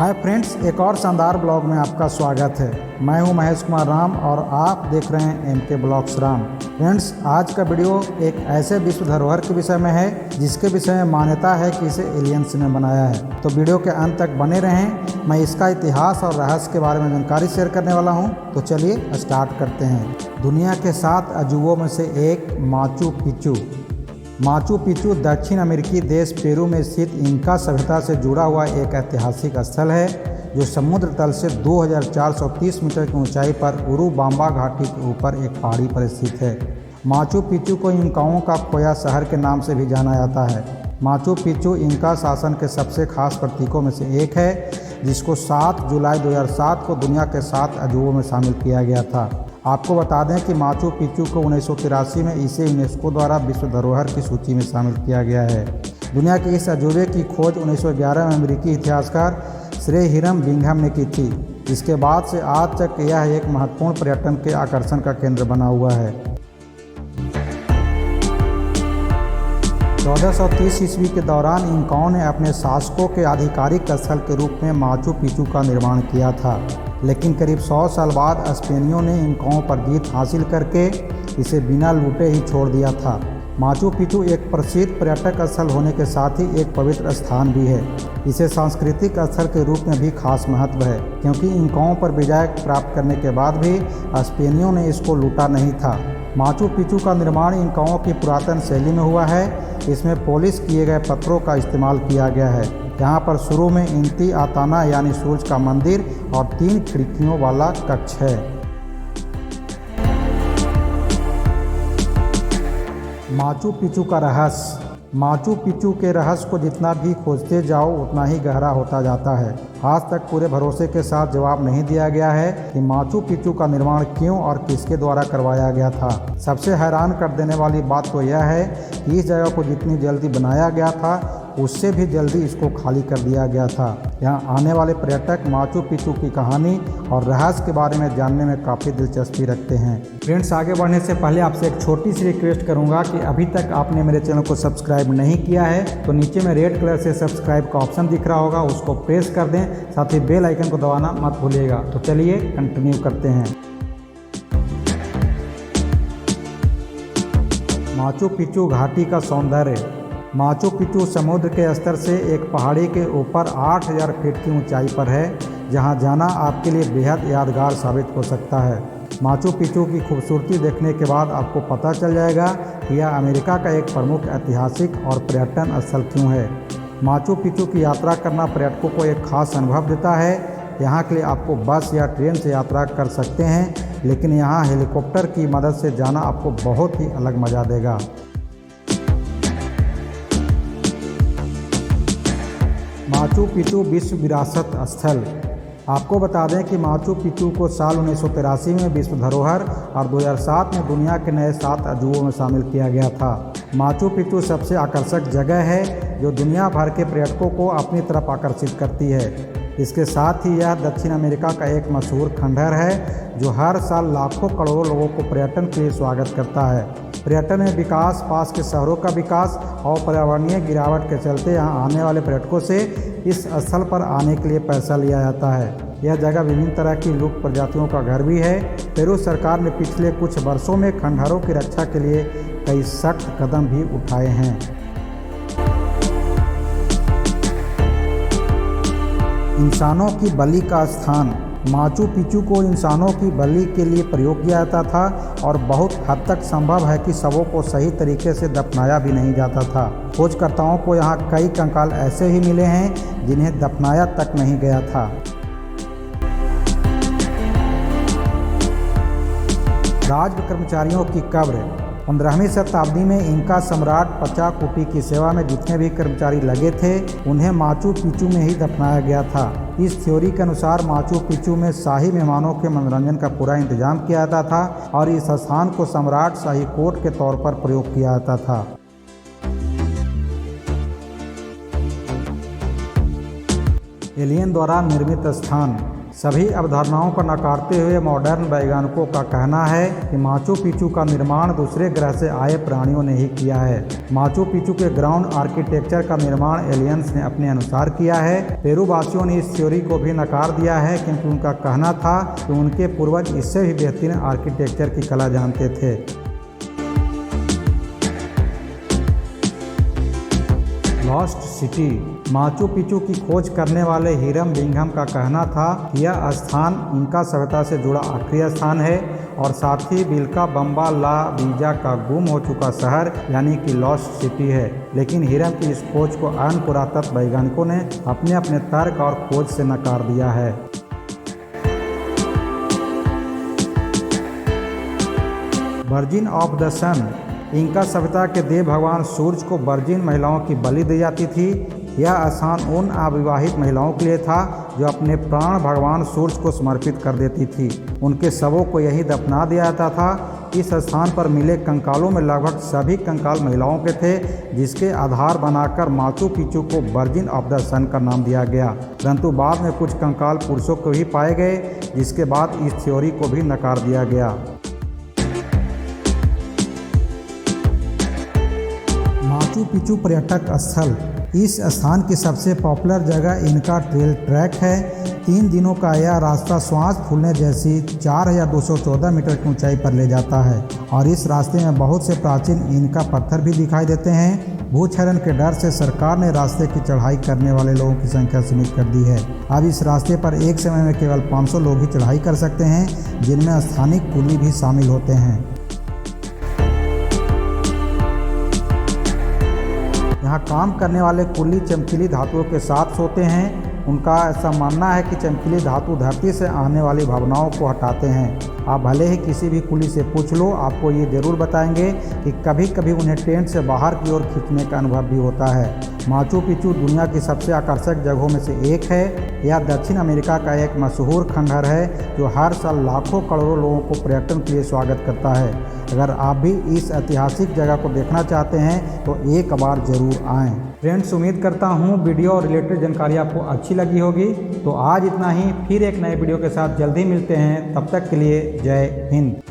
Hi friends, एक और शानदार ब्लॉग में आपका स्वागत है। मैं हूं महेश कुमार राम और आप देख रहे हैं एमके ब्लॉग्स राम। फ्रेंड्स, आज का वीडियो एक ऐसे विश्व धरोहर के विषय में है जिसके विषय में मान्यता है कि इसे एलियंस ने बनाया है। तो वीडियो के अंत तक बने रहें। मैं इसका इतिहास और रहस्य के बारे में जानकारी शेयर करने वाला हूँ। तो चलिए स्टार्ट करते हैं। दुनिया के 7 अजूबों में से एक माचू पिच्चू। माचू पिच्चू दक्षिण अमेरिकी देश पेरू में स्थित इंका सभ्यता से जुड़ा हुआ एक ऐतिहासिक स्थल है जो समुद्र तल से 2430 मीटर की ऊंचाई पर उरुबांबा घाटी के ऊपर एक पहाड़ी पर स्थित है। माचू पिच्चू को इंकाओं का खोया शहर के नाम से भी जाना जाता है। माचू पिच्चू इंका शासन के सबसे खास प्रतीकों में से एक है, जिसको 7 जुलाई 2007 को दुनिया के 7 अजूबों में शामिल किया गया था। आपको बता दें कि माचू पिच्चू को 1983 में इसे यूनेस्को द्वारा विश्व धरोहर की सूची में शामिल किया गया है। दुनिया के इस अजूबे की खोज 1911 में अमेरिकी इतिहासकार श्रे हिरम बिंघम ने की थी। इसके बाद से आज तक यह एक महत्वपूर्ण पर्यटन के आकर्षण का केंद्र बना हुआ है। 1430 ईस्वी के दौरान इंकाओं ने अपने शासकों के आधिकारिक स्थल के रूप में माचू पिच्चू का निर्माण किया था, लेकिन करीब 100 साल बाद स्पेनियों ने इंकाओं पर जीत हासिल करके इसे बिना लूटे ही छोड़ दिया था। माचू पिच्चू एक प्रसिद्ध पर्यटक स्थल होने के साथ ही एक पवित्र स्थान भी है। इसे सांस्कृतिक स्थल के रूप में भी खास महत्व है, क्योंकि इंकाओं पर विजय प्राप्त करने के बाद भी स्पेनियों ने इसको लूटा नहीं था। माचू पिच्चू का निर्माण इंकाओं की पुरातन शैली में हुआ है। इसमें पॉलिश किए गए पत्थरों का इस्तेमाल किया गया है। यहाँ पर शुरू में इंती आताना यानी सूरज का मंदिर और 3 खिड़कियों वाला कक्ष है। माचू पिच्चू का रहस्य। माचू पिच्चू के रहस्य को जितना भी खोजते जाओ उतना ही गहरा होता जाता है। आज तक पूरे भरोसे के साथ जवाब नहीं दिया गया है कि माचू पिच्चू का निर्माण क्यों और किसके द्वारा करवाया गया था। सबसे हैरान कर देने वाली बात तो यह है कि इस जगह को जितनी जल्दी बनाया गया था उससे भी जल्दी इसको खाली कर दिया गया था। यहाँ आने वाले पर्यटक माचू पिच्चू की कहानी और रहस्य के बारे में जानने में काफ़ी दिलचस्पी रखते हैं। फ्रेंड्स, आगे बढ़ने से पहले आपसे एक छोटी सी रिक्वेस्ट करूंगा कि अभी तक आपने मेरे चैनल को सब्सक्राइब नहीं किया है तो नीचे में रेड कलर से सब्सक्राइब का ऑप्शन दिख रहा होगा, उसको प्रेस कर दें। साथ ही बेल आइकन को दबाना मत भूलिएगा। तो चलिए कंटिन्यू करते हैं। माचू पिच्चू घाटी का सौंदर्य। माचू पिच्चू समुद्र के स्तर से एक पहाड़ी के ऊपर 8000 फीट की ऊंचाई पर है, जहां जाना आपके लिए बेहद यादगार साबित हो सकता है। माचू पिच्चू की खूबसूरती देखने के बाद आपको पता चल जाएगा कि यह अमेरिका का एक प्रमुख ऐतिहासिक और पर्यटन स्थल क्यों है। माचू पिच्चू की यात्रा करना पर्यटकों को एक खास अनुभव देता है। यहाँ के लिए आपको बस या ट्रेन से यात्रा कर सकते हैं, लेकिन यहाँ हेलीकॉप्टर की मदद से जाना आपको बहुत ही अलग मज़ा देगा। माचू पिच्चू विश्व विरासत स्थल। आपको बता दें कि माचू पिच्चू को साल 1983 में विश्व धरोहर और 2007 में दुनिया के नए 7 अजूबों में शामिल किया गया था। माचू पिच्चू सबसे आकर्षक जगह है जो दुनिया भर के पर्यटकों को अपनी तरफ आकर्षित करती है। इसके साथ ही यह दक्षिण अमेरिका का एक मशहूर खंडहर है जो हर साल लाखों करोड़ों लोगों को पर्यटन के लिए स्वागत करता है। पर्यटन में विकास, पास के शहरों का विकास और पर्यावरणीय गिरावट के चलते यहाँ आने वाले पर्यटकों से इस स्थल पर आने के लिए पैसा लिया जाता है। यह जगह विभिन्न तरह की लुप्त प्रजातियों का घर भी है। पेरू सरकार ने पिछले कुछ वर्षों में खंडहरों की रक्षा के लिए कई सख्त कदम भी उठाए हैं। इंसानों की बलि का स्थान। माचू पिच्चू को इंसानों की बलि के लिए प्रयोग किया जाता था और बहुत हद तक संभव है कि शवों को सही तरीके से दफनाया भी नहीं जाता था। खोजकर्ताओं को यहाँ कई कंकाल ऐसे ही मिले हैं जिन्हें दफनाया तक नहीं गया था। राज कर्मचारियों की कब्र। 15वीं शताब्दी में इंका सम्राट पचाकुटी की सेवा में जितने भी कर्मचारी लगे थे उन्हें माचू पिच्चू में ही दफनाया गया था। इस थ्योरी के अनुसार माचू पिच्चू में शाही मेहमानों के मनोरंजन का पूरा इंतजाम किया जाता था और इस स्थान को सम्राट शाही कोर्ट के तौर पर प्रयोग किया जाता था। एलियन द्वारा निर्मित स्थान। सभी अवधारणाओं को नकारते हुए मॉडर्न वैज्ञानिकों का कहना है कि माचू पिचू का निर्माण दूसरे ग्रह से आए प्राणियों ने ही किया है। माचू पिचू के ग्राउंड आर्किटेक्चर का निर्माण एलियंस ने अपने अनुसार किया है। पेरू वासियों ने इस थ्योरी को भी नकार दिया है क्योंकि उनका कहना था कि उनके पूर्वज इससे भी बेहतरीन आर्किटेक्चर की कला जानते थे। Lost city. माचू पिचू की खोज करने वाले हिरम बिंघम का कहना था कि यह स्थान इंका सभ्यता से जुड़ा आखिरी स्थान है और साथ ही बिल्का बम्बा ला बीजा का गुम हो चुका शहर यानी कि लॉस्ट सिटी है। लेकिन हिरम की इस खोज को अन्य पुरातत्व वैज्ञानिकों ने अपने अपने तर्क और खोज से नकार दिया है। Virgin of the sun. Inca सभ्यता के देव भगवान सूरज को वर्जिन महिलाओं की बलि दी जाती थी। यह स्थान उन अविवाहित महिलाओं के लिए था जो अपने प्राण भगवान सूरज को समर्पित कर देती थी। उनके शवों को यही दफना दिया जाता था। इस स्थान पर मिले कंकालों में लगभग सभी कंकाल महिलाओं के थे, जिसके आधार बनाकर माचू पिचू को वर्जिन ऑफ द सन का नाम दिया गया। परंतु बाद में कुछ कंकाल पुरुषों को भी पाए गए, जिसके बाद इस थ्योरी को भी नकार दिया गया। माचू पिचू पर्यटक स्थल। इस स्थान की सबसे पॉपुलर जगह इनका ट्रेल ट्रैक है। 3 दिनों का यह रास्ता श्वास फूलने जैसी 4214 मीटर की ऊंचाई पर ले जाता है और इस रास्ते में बहुत से प्राचीन इनका पत्थर भी दिखाई देते हैं। भूस्खलन के डर से सरकार ने रास्ते की चढ़ाई करने वाले लोगों की संख्या सीमित कर दी है। अब इस रास्ते पर एक समय में केवल 500 लोग ही चढ़ाई कर सकते हैं, जिनमें स्थानीय कुली भी शामिल होते हैं। यहाँ काम करने वाले कुली चमकीली धातुओं के साथ सोते हैं। उनका ऐसा मानना है कि चमकीली धातु धरती से आने वाली भावनाओं को हटाते हैं। आप भले ही किसी भी कुली से पूछ लो, आपको ये ज़रूर बताएंगे कि कभी कभी उन्हें टेंट से बाहर की ओर खींचने का अनुभव भी होता है। माचू पिचू दुनिया की सबसे आकर्षक जगहों में से एक है। यह दक्षिण अमेरिका का एक मशहूर खंडहर है जो हर साल लाखों करोड़ों लोगों को पर्यटन के लिए स्वागत करता है। अगर आप भी इस ऐतिहासिक जगह को देखना चाहते हैं तो एक बार ज़रूर आएँ। फ्रेंड्स, उम्मीद करता हूँ वीडियो और रिलेटेड जानकारी आपको अच्छी लगी होगी। तो आज इतना ही, फिर एक नए वीडियो के साथ जल्दी मिलते हैं। तब तक के लिए जय हिंद।